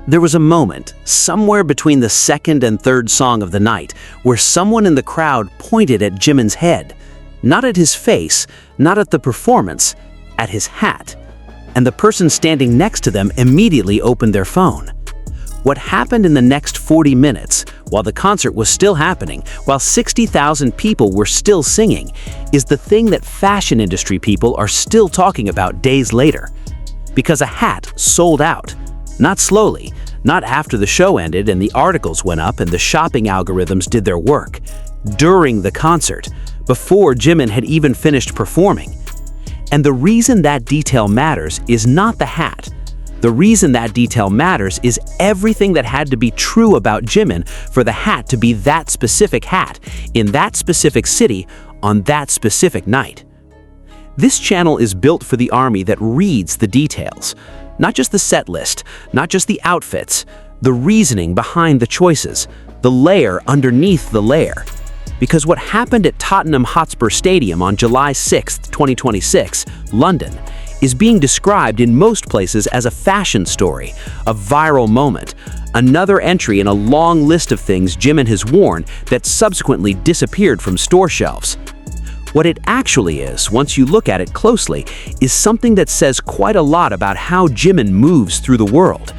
There was a moment, somewhere between the second and third song of the night, where someone in the crowd pointed at Jimin's head. Not at his face, not at the performance, at his hat. And the person standing next to them immediately opened their phone. What happened in the next 40 minutes, while the concert was still happening, while 60,000 people were still singing, is the thing that fashion industry people are still talking about days later. Because a hat sold out. Not slowly, not after the show ended and the articles went up and the shopping algorithms did their work. During the concert, before Jimin had even finished performing. And the reason that detail matters is not the hat. The reason that detail matters is everything that had to be true about Jimin for the hat to be that specific hat, in that specific city, on that specific night. This channel is built for the army that reads the details. Not just the set list, not just the outfits, the reasoning behind the choices, the layer underneath the layer. Because what happened at Tottenham Hotspur Stadium on July 6, 2026, London, is being described in most places as a fashion story, a viral moment, another entry in a long list of things Jimin has worn that subsequently disappeared from store shelves. What it actually is, once you look at it closely, is something that says quite a lot about how Jimin moves through the world.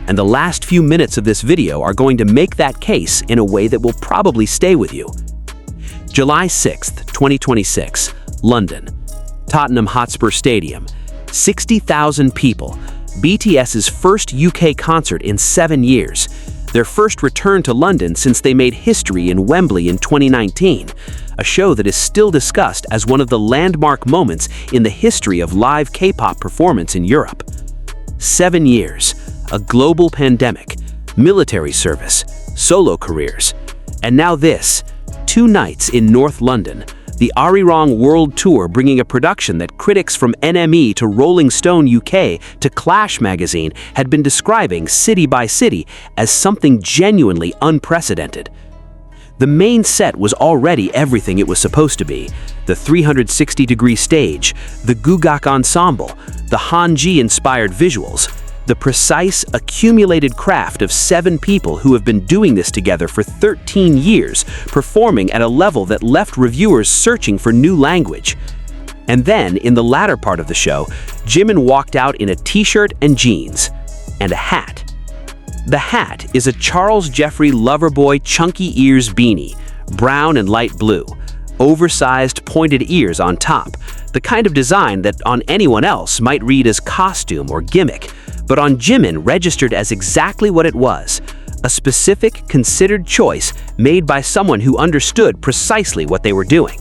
And the last few minutes of this video are going to make that case in a way that will probably stay with you. July 6th, 2026, London. Tottenham Hotspur Stadium. 60,000 people. BTS's first UK concert in 7 years. Their first return to London since they made history in Wembley in 2019. A show that is still discussed as one of the landmark moments in the history of live K-pop performance in Europe. 7 years, a global pandemic, military service, solo careers, and now this, 2 nights in North London, the Arirang World Tour bringing a production that critics from NME to Rolling Stone UK to Clash magazine had been describing city by city as something genuinely unprecedented. The main set was already everything it was supposed to be. The 360-degree stage, the Gugak ensemble, the Hanji-inspired visuals, the precise, accumulated craft of 7 people who have been doing this together for 13 years, performing at a level that left reviewers searching for new language. And then, in the latter part of the show, Jimin walked out in a t-shirt and jeans, and a hat. The hat is a Charles Jeffrey Loverboy chunky ears beanie, brown and light blue, oversized pointed ears on top, the kind of design that on anyone else might read as costume or gimmick, but on Jimin registered as exactly what it was, a specific, considered choice made by someone who understood precisely what they were doing.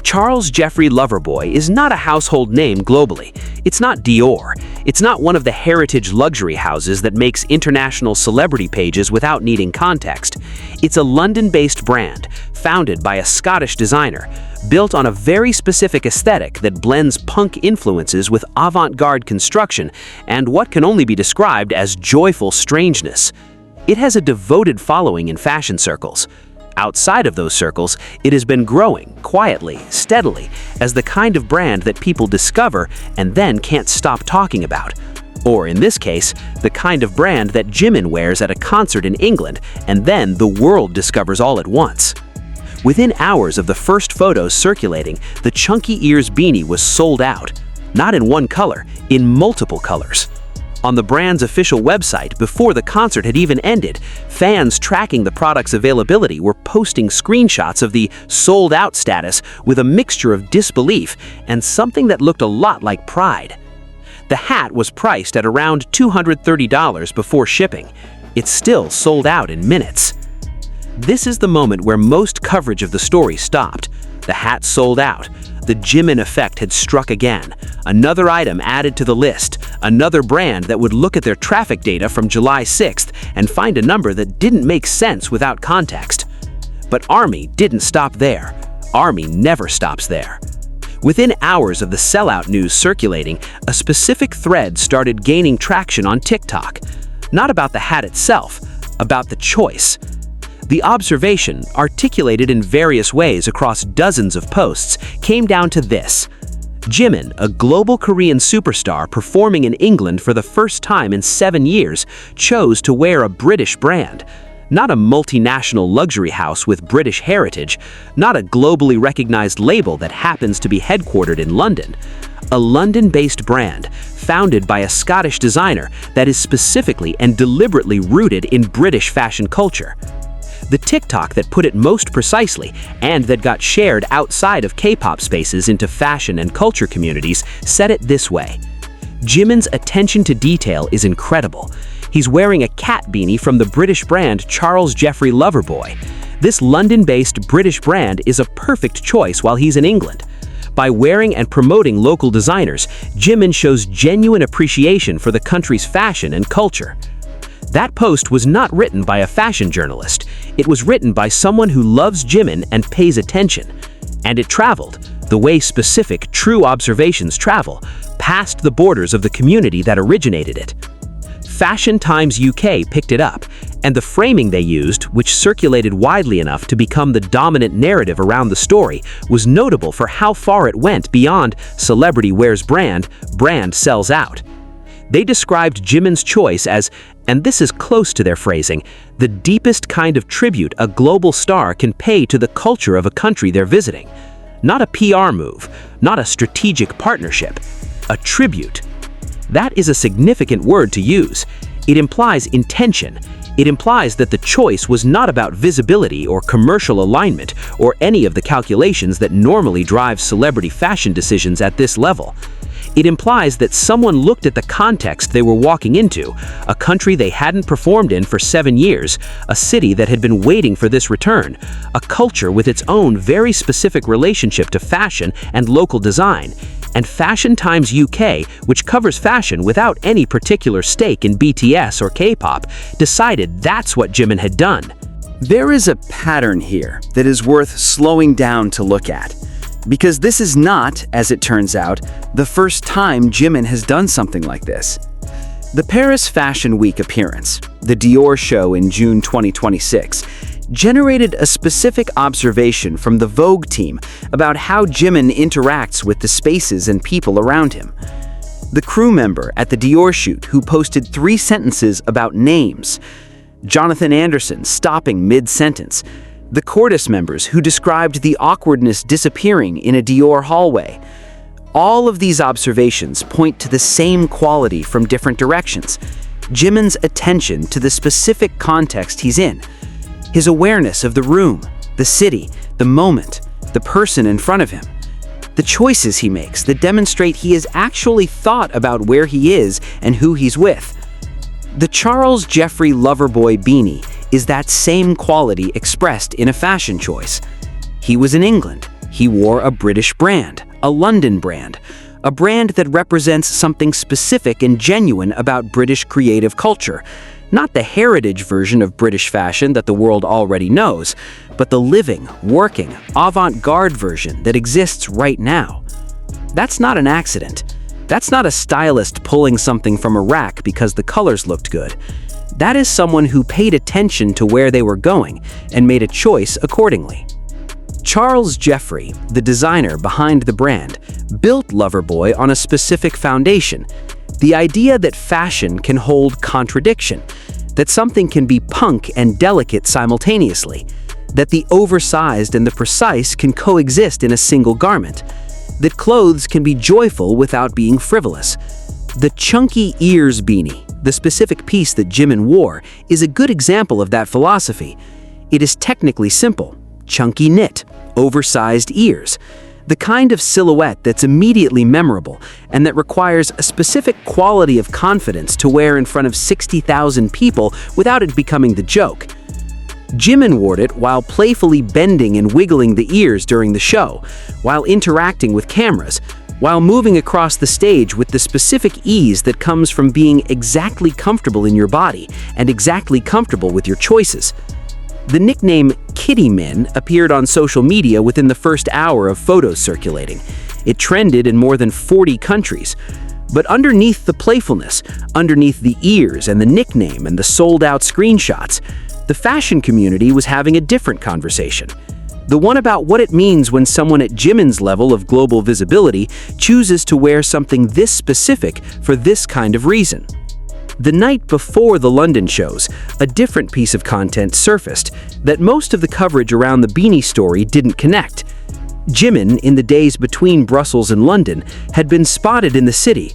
Charles Jeffrey Loverboy is not a household name globally. It's not Dior. It's not one of the heritage luxury houses that makes international celebrity pages without needing context. It's a London-based brand, founded by a Scottish designer, built on a very specific aesthetic that blends punk influences with avant-garde construction and what can only be described as joyful strangeness. It has a devoted following in fashion circles. Outside of those circles, it has been growing quietly, steadily, as the kind of brand that people discover and then can't stop talking about. Or in this case, the kind of brand that Jimin wears at a concert in England and then the world discovers all at once. Within hours of the first photos circulating, the chunky ears beanie was sold out. Not in one color, in multiple colors. On the brand's official website, before the concert had even ended, fans tracking the product's availability were posting screenshots of the sold-out status with a mixture of disbelief and something that looked a lot like pride. The hat was priced at around $230 before shipping. It still sold out in minutes. This is the moment where most coverage of the story stopped. The hat sold out. The Jimin effect had struck again. Another item added to the list. Another brand that would look at their traffic data from July 6th and find a number that didn't make sense without context. But ARMY didn't stop there. ARMY never stops there. Within hours of the sellout news circulating, a specific thread started gaining traction on TikTok. Not about the hat itself, about the choice. The observation, articulated in various ways across dozens of posts, came down to this. Jimin, a global Korean superstar performing in England for the first time in 7 years, chose to wear a British brand. Not a multinational luxury house with British heritage, not a globally recognized label that happens to be headquartered in London. A London-based brand, founded by a Scottish designer that is specifically and deliberately rooted in British fashion culture. The TikTok that put it most precisely, and that got shared outside of K-pop spaces into fashion and culture communities, said it this way. Jimin's attention to detail is incredible. He's wearing a cat beanie from the British brand Charles Jeffrey Loverboy. This London-based British brand is a perfect choice while he's in England. By wearing and promoting local designers, Jimin shows genuine appreciation for the country's fashion and culture. That post was not written by a fashion journalist. It was written by someone who loves Jimin and pays attention. And it traveled, the way specific, true observations travel, past the borders of the community that originated it. Fashion Times UK picked it up, and the framing they used, which circulated widely enough to become the dominant narrative around the story, was notable for how far it went beyond celebrity wears brand, brand sells out. They described Jimin's choice as, and this is close to their phrasing, the deepest kind of tribute a global star can pay to the culture of a country they're visiting. Not a PR move, not a strategic partnership, a tribute. That is a significant word to use. It implies intention. It implies that the choice was not about visibility or commercial alignment or any of the calculations that normally drive celebrity fashion decisions at this level. It implies that someone looked at the context they were walking into, a country they hadn't performed in for 7 years, a city that had been waiting for this return, a culture with its own very specific relationship to fashion and local design, and Fashion Times UK, which covers fashion without any particular stake in BTS or K-pop, decided that's what Jimin had done. There is a pattern here that is worth slowing down to look at. Because this is not, as it turns out, the first time Jimin has done something like this. The Paris Fashion Week appearance, the Dior show in June 2026, generated a specific observation from the Vogue team about how Jimin interacts with the spaces and people around him. The crew member at the Dior shoot who posted 3 sentences about names, Jonathan Anderson stopping mid-sentence, the chorus members who described the awkwardness disappearing in a Dior hallway. All of these observations point to the same quality from different directions. Jimin's attention to the specific context he's in. His awareness of the room, the city, the moment, the person in front of him. The choices he makes that demonstrate he has actually thought about where he is and who he's with. The Charles Jeffrey Loverboy beanie is that same quality expressed in a fashion choice. He was in England. He wore a British brand, a London brand, a brand that represents something specific and genuine about British creative culture. Not the heritage version of British fashion that the world already knows, but the living, working, avant-garde version that exists right now. That's not an accident. That's not a stylist pulling something from a rack because the colors looked good. That is someone who paid attention to where they were going and made a choice accordingly. Charles Jeffrey, the designer behind the brand, built Loverboy on a specific foundation. The idea that fashion can hold contradiction, that something can be punk and delicate simultaneously, that the oversized and the precise can coexist in a single garment, that clothes can be joyful without being frivolous. The chunky ears beanie, the specific piece that Jimin wore, is a good example of that philosophy. It is technically simple, chunky knit, oversized ears, the kind of silhouette that's immediately memorable and that requires a specific quality of confidence to wear in front of 60,000 people without it becoming the joke. Jimin wore it while playfully bending and wiggling the ears during the show, while interacting with cameras, while moving across the stage with the specific ease that comes from being exactly comfortable in your body and exactly comfortable with your choices. The nickname Kitty Min appeared on social media within the first hour of photos circulating. It trended in more than 40 countries. But underneath the playfulness, underneath the ears and the nickname and the sold-out screenshots, the fashion community was having a different conversation. The one about what it means when someone at Jimin's level of global visibility chooses to wear something this specific for this kind of reason. The night before the London shows, a different piece of content surfaced that most of the coverage around the beanie story didn't connect. Jimin, in the days between Brussels and London, had been spotted in the city,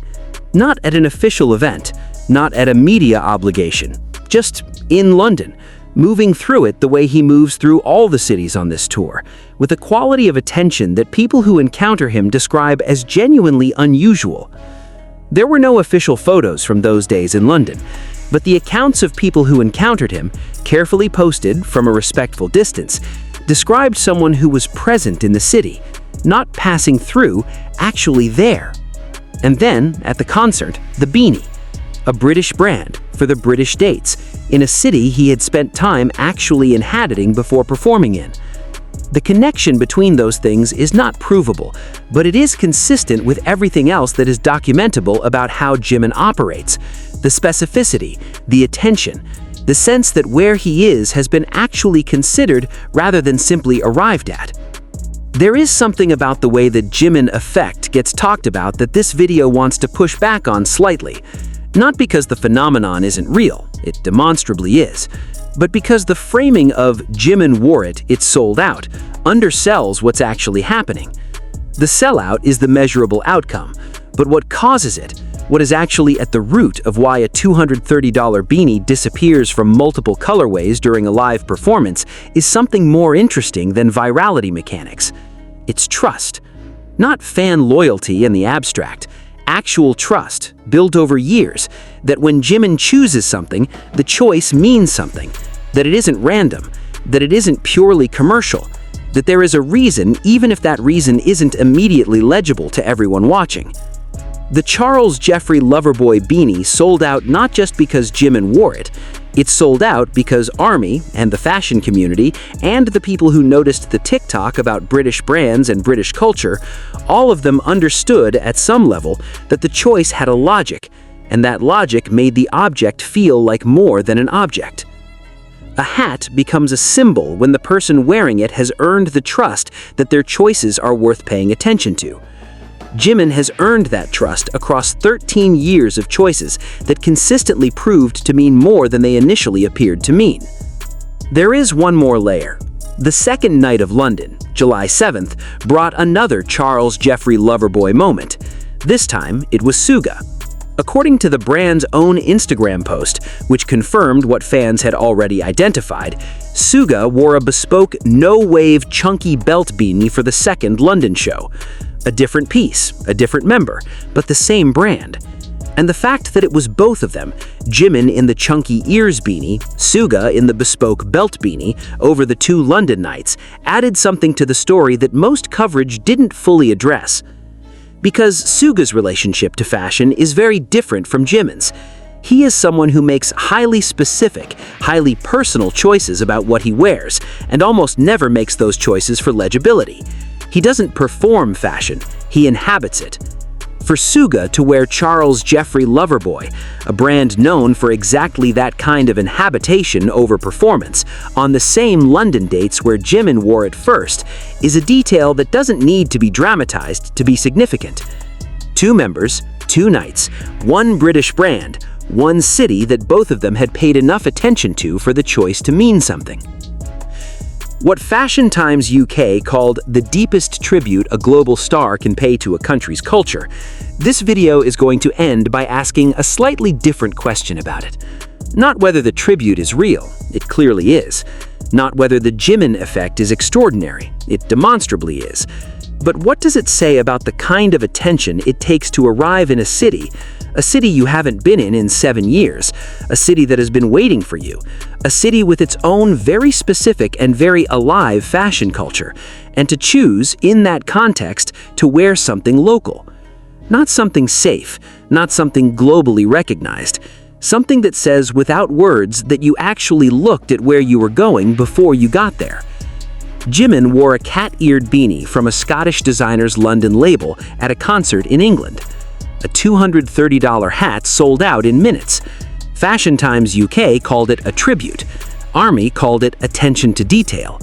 not at an official event, not at a media obligation, just in London, moving through it the way he moves through all the cities on this tour, with a quality of attention that people who encounter him describe as genuinely unusual. There were no official photos from those days in London, but the accounts of people who encountered him, carefully posted from a respectful distance, described someone who was present in the city, not passing through, actually there. And then, at the concert, the beanie, a British brand for the British dates, in a city he had spent time actually inhabiting before performing in. The connection between those things is not provable, but it is consistent with everything else that is documentable about how Jimin operates. The specificity, the attention, the sense that where he is has been actually considered rather than simply arrived at. There is something about the way the Jimin effect gets talked about that this video wants to push back on slightly. Not because the phenomenon isn't real, it demonstrably is, but because the framing of Jimin wore it, it's sold out, undersells what's actually happening. The sellout is the measurable outcome, but what causes it, what is actually at the root of why a $230 beanie disappears from multiple colorways during a live performance, is something more interesting than virality mechanics. It's trust, not fan loyalty in the abstract. Actual trust, built over years, that when Jimin chooses something, the choice means something, that it isn't random, that it isn't purely commercial, that there is a reason even if that reason isn't immediately legible to everyone watching. The Charles Jeffrey Loverboy beanie sold out not just because Jimin wore it, it sold out because ARMY and the fashion community and the people who noticed the TikTok about British brands and British culture, all of them understood at some level that the choice had a logic, and that logic made the object feel like more than an object. A hat becomes a symbol when the person wearing it has earned the trust that their choices are worth paying attention to. Jimin has earned that trust across 13 years of choices that consistently proved to mean more than they initially appeared to mean. There is one more layer. The second night of London, July 7th, brought another Charles Jeffrey Loverboy moment. This time, it was Suga. According to the brand's own Instagram post, which confirmed what fans had already identified, Suga wore a bespoke no-wave chunky belt beanie for the second London show. A different piece, a different member, but the same brand. And the fact that it was both of them, Jimin in the chunky ears beanie, Suga in the bespoke belt beanie, over the two London nights, added something to the story that most coverage didn't fully address. Because Suga's relationship to fashion is very different from Jimin's. He is someone who makes highly specific, highly personal choices about what he wears, and almost never makes those choices for legibility. He doesn't perform fashion, he inhabits it. For Suga to wear Charles Jeffrey Loverboy, a brand known for exactly that kind of inhabitation over performance, on the same London dates where Jimin wore it first, is a detail that doesn't need to be dramatized to be significant. Two members, two nights, one British brand, one city that both of them had paid enough attention to for the choice to mean something. What Fashion Times UK called the deepest tribute a global star can pay to a country's culture, this video is going to end by asking a slightly different question about it. Not whether the tribute is real, it clearly is. Not whether the Jimin effect is extraordinary, it demonstrably is. But what does it say about the kind of attention it takes to arrive in a city you haven't been in 7 years, a city that has been waiting for you, a city with its own very specific and very alive fashion culture, and to choose, in that context, to wear something local. Not something safe, not something globally recognized, something that says without words that you actually looked at where you were going before you got there. Jimin wore a cat-eared beanie from a Scottish designer's London label at a concert in England. A $230 hat sold out in minutes. Fashion Times UK called it a tribute. ARMY called it attention to detail.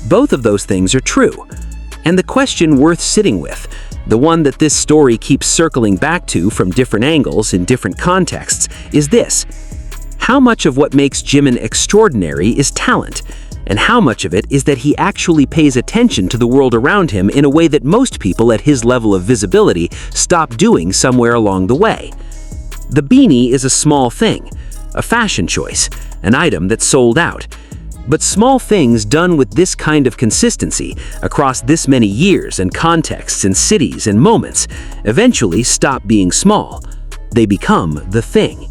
Both of those things are true. And the question worth sitting with, the one that this story keeps circling back to from different angles in different contexts, is this: how much of what makes Jimin extraordinary is talent, and how much of it is that he actually pays attention to the world around him in a way that most people at his level of visibility stop doing somewhere along the way? The beanie is a small thing, a fashion choice, an item that sold out. But small things done with this kind of consistency across this many years and contexts and cities and moments eventually stop being small. They become the thing.